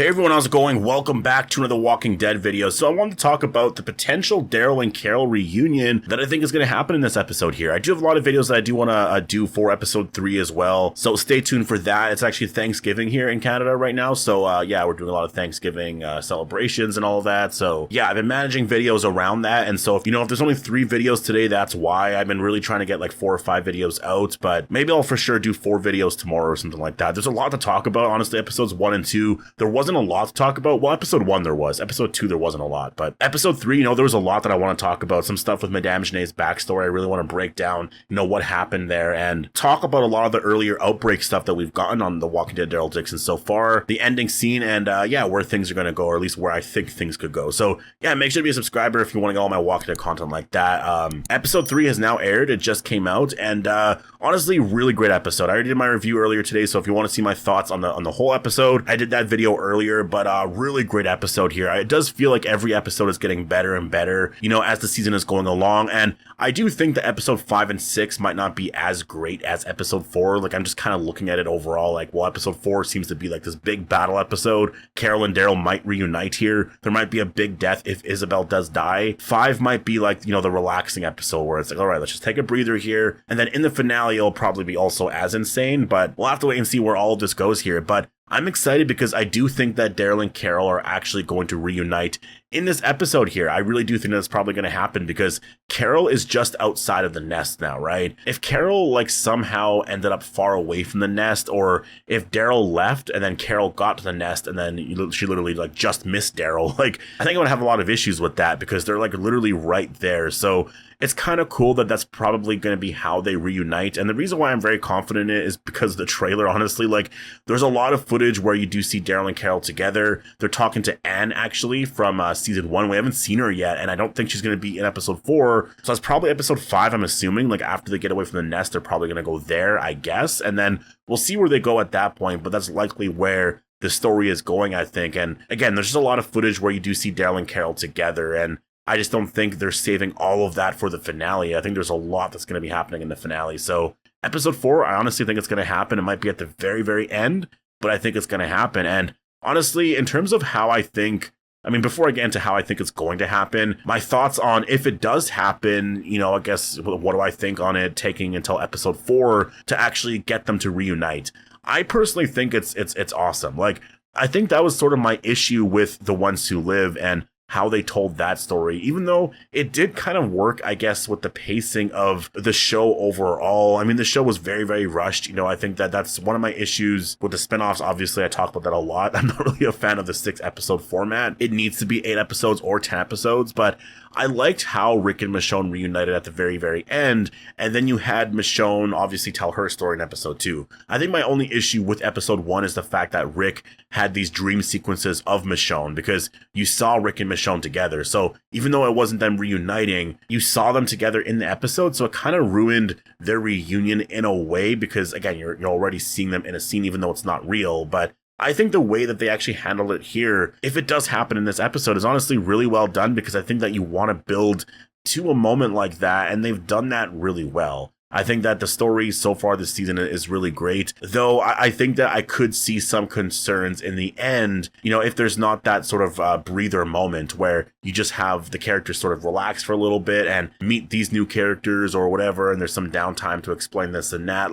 Hey everyone, how's it going? Welcome back to another Walking Dead video. So I wanted to talk about the potential Daryl and Carol reunion that I think is going to happen in this episode here. I do have a lot of videos that I do want to do for episode 3 as well. So stay tuned for that. It's actually Thanksgiving here in Canada right now. So yeah, we're doing a lot of Thanksgiving celebrations and all of that. So yeah, I've been managing videos around that. And so if there's only 3 videos today, that's why. I've been really trying to get like 4 or 5 videos out, but maybe I'll for sure do 4 videos tomorrow or something like that. There's a lot to talk about. Honestly, episodes 1 and 2, there wasn't a lot to talk about. Well, episode 1 there was. Episode 2 there wasn't a lot, but episode 3, there was a lot that I want to talk about. Some stuff with Madame Janae's backstory. I really want to break down, what happened there and talk about a lot of the earlier Outbreak stuff that we've gotten on The Walking Dead Daryl Dixon so far, the ending scene, and yeah, where things are going to go, or at least where I think things could go. So yeah, make sure to be a subscriber if you want to get all my Walking Dead content like that. Episode 3 has now aired. It just came out, and honestly, really great episode. I already did my review earlier today, so if you want to see my thoughts on the whole episode, I did that video earlier, but really great episode here. It does feel like every episode is getting better and better, as the season is going along, and I do think that episode 5 and 6 might not be as great as episode 4. Like, I'm just kind of looking at it overall, like, well, episode 4 seems to be like this big battle episode. Carol and Daryl might reunite here. There might be a big death if Isabel does die. 5 might be like, the relaxing episode where it's like, all right, let's just take a breather here, and then in the finale, it'll probably be also as insane, but we'll have to wait and see where all of this goes here. But I'm excited because I do think that Daryl and Carol are actually going to reunite in this episode here. I really do think that's probably going to happen because Carol is just outside of the nest now, right? If Carol somehow ended up far away from the nest, or if Daryl left and then Carol got to the nest and then she literally just missed Daryl, I think I'm going to have a lot of issues with that because they're literally right there. So it's kind of cool that that's probably going to be how they reunite. And the reason why I'm very confident in it is because the trailer, honestly, there's a lot of footage where you do see Daryl and Carol together. They're talking to Anne, actually, from season 1. We haven't seen her yet, and I don't think she's going to be in episode 4. So that's probably episode 5, I'm assuming. After they get away from the nest, they're probably going to go there, I guess. And then we'll see where they go at that point, but that's likely where the story is going, I think. And again, there's just a lot of footage where you do see Daryl and Carol together, and I just don't think they're saving all of that for the finale. I think there's a lot that's going to be happening in the finale. So episode 4, I honestly think it's going to happen. It might be at the very, very end, but I think it's going to happen. And honestly, in terms of how I think, before I get into how I think it's going to happen, my thoughts on if it does happen, I guess, what do I think on it taking until episode 4 to actually get them to reunite? I personally think it's awesome. I think that was sort of my issue with The Ones Who Live and how they told that story, even though it did kind of work, I guess, with the pacing of the show overall. The show was very, very rushed. I think that's one of my issues with the spinoffs. Obviously, I talk about that a lot. I'm not really a fan of the 6-episode format. It needs to be 8 episodes or 10 episodes, but I liked how Rick and Michonne reunited at the very, very end, and then you had Michonne obviously tell her story in episode 2. I think my only issue with episode 1 is the fact that Rick had these dream sequences of Michonne, because you saw Rick and Michonne together. So even though it wasn't them reuniting, you saw them together in the episode, so it kind of ruined their reunion in a way, because again, you're already seeing them in a scene even though it's not real. But I think the way that they actually handled it here, if it does happen in this episode, is honestly really well done, because I think that you want to build to a moment like that, and they've done that really well. I think that the story so far this season is really great, though I think that I could see some concerns in the end, if there's not that sort of breather moment where you just have the characters sort of relax for a little bit and meet these new characters or whatever, and there's some downtime to explain this and that.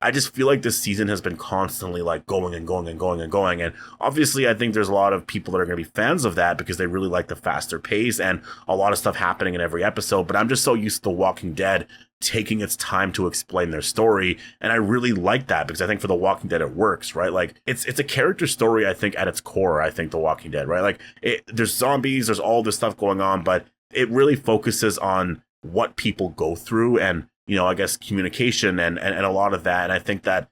I just feel like this season has been constantly going and going and going and going. And obviously, I think there's a lot of people that are going to be fans of that because they really like the faster pace and a lot of stuff happening in every episode. But I'm just so used to The Walking Dead taking its time to explain their story, and I really like that because I think for The Walking Dead it works, right? It's a character story, I think, at its core. I think The Walking Dead, right? There's zombies, there's all this stuff going on, but it really focuses on what people go through and I guess communication and a lot of that. And I think that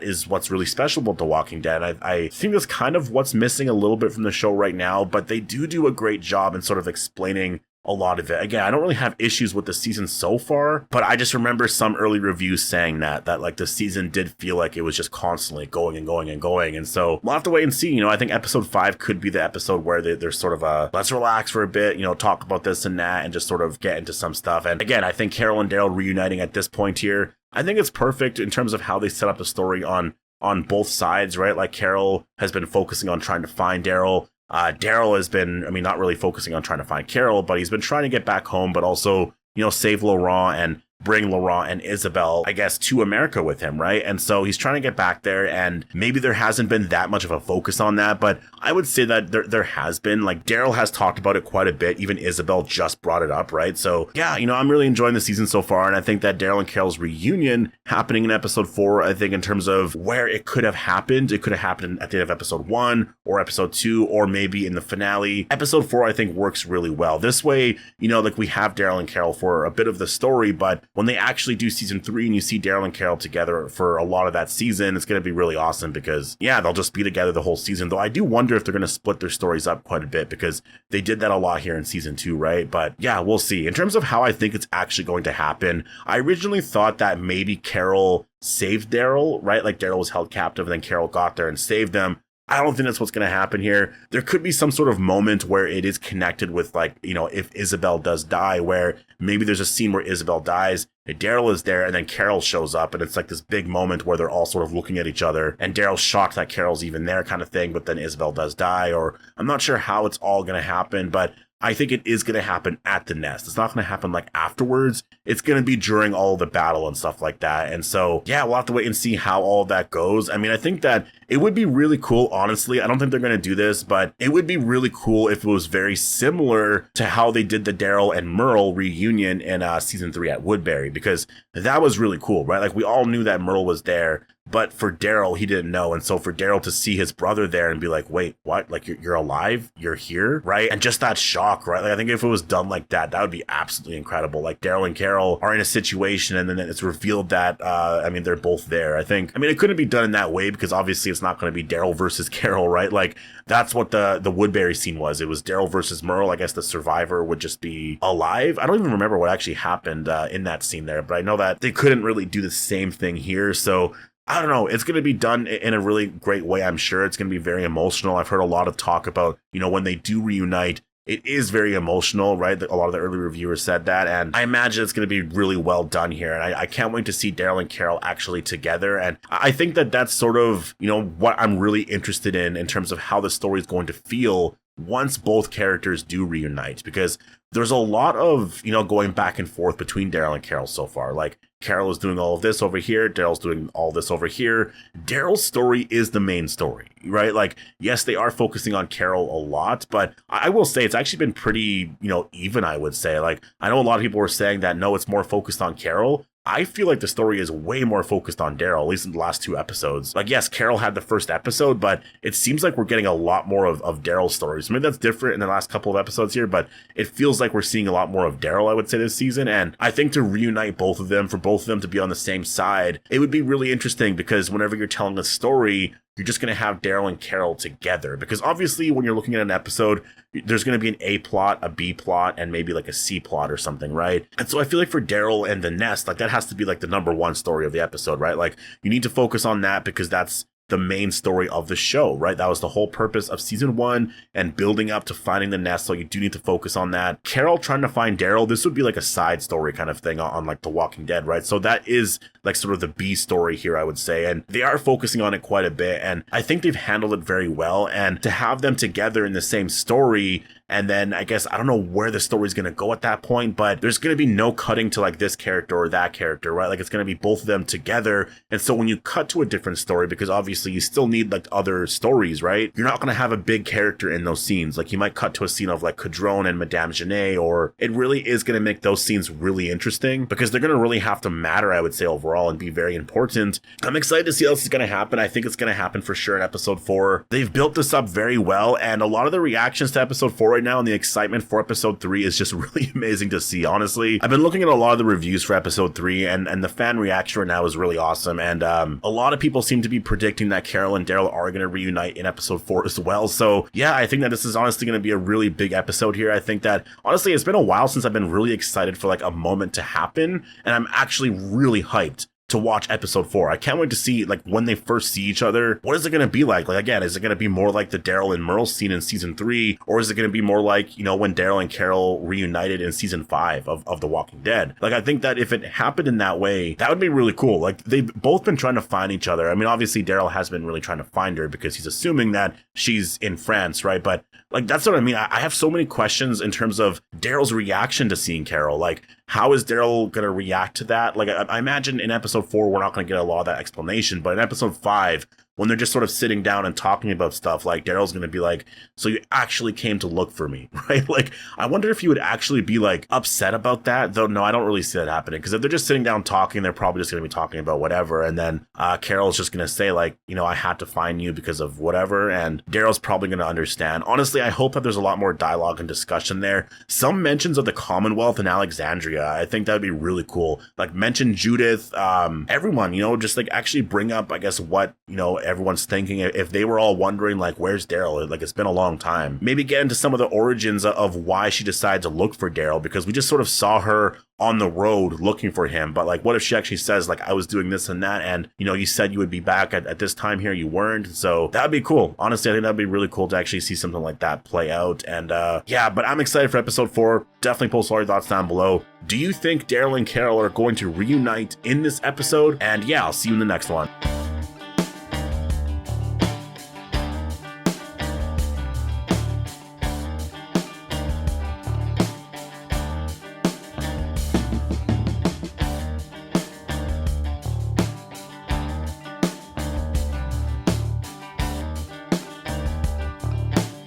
is what's really special about The Walking Dead. I think that's kind of what's missing a little bit from the show right now, but they do a great job in sort of explaining a lot of it. Again, I don't really have issues with the season so far, but I just remember some early reviews saying that the season did feel like it was just constantly going and going and going. And so we'll have to wait and see. I think episode 5 could be the episode where there's sort of a let's relax for a bit, talk about this and that and just sort of get into some stuff. And again, I think Carol and Daryl reuniting at this point here, I think it's perfect in terms of how they set up the story on on both sides, right? Like Carol has been focusing on trying to find Daryl. Daryl has been, I mean, not really focusing on trying to find Carol, but he's been trying to get back home, but also, you know, save Laurent and bring Laurent and Isabel, I guess, to America with him, right? And so he's trying to get back there, and maybe there hasn't been that much of a focus on that, but I would say that there has been. Like, Daryl has talked about it quite a bit. Even Isabel just brought it up, right? So yeah, you know, I'm really enjoying the season so far, and I think that Daryl and Carol's reunion happening in episode 4, I think in terms of where it could have happened, it could have happened at the end of episode 1 or episode 2, or maybe in the finale. Episode 4, I think, works really well. This way, you know, like, we have Daryl and Carol for a bit of the story, but when they actually do season 3 and you see Daryl and Carol together for a lot of that season, it's going to be really awesome because, yeah, they'll just be together the whole season. Though I do wonder if they're going to split their stories up quite a bit because they did that a lot here in season 2, right? But yeah, we'll see. In terms of how I think it's actually going to happen, I originally thought that maybe Carol saved Daryl, right? Like, Daryl was held captive and then Carol got there and saved them. I don't think that's what's going to happen here. There could be some sort of moment where it is connected with, like, you know, if Isabel does die, where maybe there's a scene where Isabel dies, and Daryl is there, and then Carol shows up, and it's like this big moment where they're all sort of looking at each other, and Daryl's shocked that Carol's even there kind of thing, but then Isabel does die, or I'm not sure how it's all going to happen, but I think it is going to happen at the nest. It's not going to happen like afterwards. It's going to be during all the battle and stuff like that. And so, yeah, we'll have to wait and see how all that goes. I mean, I think that it would be really cool, honestly. I don't think they're going to do this, but it would be really cool if it was very similar to how they did the Daryl and Merle reunion in season 3 at Woodbury, because that was really cool, right? Like, we all knew that Merle was there, but for Daryl, he didn't know. And so for Daryl to see his brother there and be like, wait, what? Like, you're alive? You're here? Right? And just that shock, right? Like, I think if it was done like that, that would be absolutely incredible. Like, Daryl and Carol are in a situation and then it's revealed that, I mean, they're both there. I mean, it couldn't be done in that way because obviously it's not going to be Daryl versus Carol, right? Like, that's what the Woodbury scene was. It was Daryl versus Merle. I guess the survivor would just be alive. I don't even remember what actually happened in that scene there, but I know that they couldn't really do the same thing here. So I don't know. It's going to be done in a really great way, I'm sure. It's going to be very emotional. I've heard a lot of talk about, you know, when they do reunite, it is very emotional, right? A lot of the early reviewers said that, and I imagine it's going to be really well done here. And I can't wait to see Daryl and Carol actually together. And I think that that's sort of, you know, what I'm really interested in terms of how the story is going to feel once both characters do reunite, because there's a lot of, you know, going back and forth between Daryl and Carol so far. Like, Carol is doing all of this over here, Daryl's doing all this over here. Daryl's story is the main story, right? Like, yes, they are focusing on Carol a lot, but I will say it's actually been pretty, you know, even, I would say. Like, I know a lot of people were saying that, no, it's more focused on Carol. I feel like the story is way more focused on Daryl, at least in the last 2 episodes. Like, yes, Carol had the first episode, but it seems like we're getting a lot more of Daryl's stories. Maybe that's different in the last couple of episodes here, but it feels like we're seeing a lot more of Daryl, I would say, this season. And I think to reunite both of them, for both of them to be on the same side, it would be really interesting, because whenever you're telling a story, you're just going to have Daryl and Carol together. Because obviously, when you're looking at an episode, there's going to be an A plot, a B plot, and maybe like a C plot or something, right? And so I feel like for Daryl and the Nest, like, that has to be like the number 1 story of the episode, right? Like, you need to focus on that because that's the main story of the show, right? That was the whole purpose of season 1 and building up to finding the nest. So you do need to focus on that. Carol trying to find Daryl, this would be like a side story kind of thing on like The Walking Dead, right? So that is like sort of the B story here, I would say. And they are focusing on it quite a bit. And I think they've handled it very well. And to have them together in the same story, and then I guess I don't know where the story is going to go at that point, but there's going to be no cutting to like this character or that character, right? Like, it's going to be both of them together. And so when you cut to a different story, because obviously you still need like other stories, right? You're not going to have a big character in those scenes. Like, you might cut to a scene of like Cadron and Madame Genet, or it really is going to make those scenes really interesting because they're going to really have to matter, I would say, overall, and be very important. I'm excited to see how this is going to happen. I think it's going to happen for sure in episode 4. They've built this up very well, and a lot of the reactions to episode 4 right now and the excitement for episode 3 is just really amazing to see, honestly. I've been looking at a lot of the reviews for episode 3, and the fan reaction right now is really awesome, and a lot of people seem to be predicting that Carol and Daryl are going to reunite in episode 4 as well. So yeah, I think that this is honestly going to be a really big episode here. I think that honestly, it's been a while since I've been really excited for like a moment to happen, and I'm actually really hyped to watch episode 4. I can't wait to see, like, when they first see each other, what is it going to be like? Like, again, is it going to be more like the Daryl and Merle scene in season 3, or is it going to be more like, you know, when Daryl and Carol reunited in season 5 of The Walking Dead? Like, I think that if it happened in that way, that would be really cool. Like, they've both been trying to find each other. I mean, obviously Daryl has been really trying to find her because he's assuming that she's in France, right? But like, that's what I mean. I have so many questions in terms of Daryl's reaction to seeing Carol. Like, how is Daryl going to react to that? Like, I imagine in episode 4, we're not going to get a lot of that explanation, but in episode 5, when they're just sort of sitting down and talking about stuff, like, Daryl's going to be like, so you actually came to look for me, right? Like, I wonder if he would actually be, like, upset about that, though. No, I don't really see that happening, because if they're just sitting down talking, they're probably just going to be talking about whatever, and then Carol's just going to say, like, you know, I had to find you because of whatever, and Daryl's probably going to understand. Honestly, I hope that there's a lot more dialogue and discussion there. Some mentions of the Commonwealth and Alexandria, I think that would be really cool. Like, mention Judith, everyone, you know, just, like, actually bring up, I guess, what, you know, everyone's thinking. If they were all wondering, like, where's Daryl? Like, it's been a long time. Maybe get into some of the origins of why she decided to look for Daryl, because we just sort of saw her on the road looking for him. But like, what if she actually says, like, I was doing this and that, and, you know, you said you would be back at this time here, you weren't. So that'd be cool. Honestly, I think that'd be really cool to actually see something like that play out. And yeah, but I'm excited for episode 4. Definitely post all your thoughts down below. Do you think Daryl and Carol are going to reunite in this episode? And yeah, I'll see you in the next one.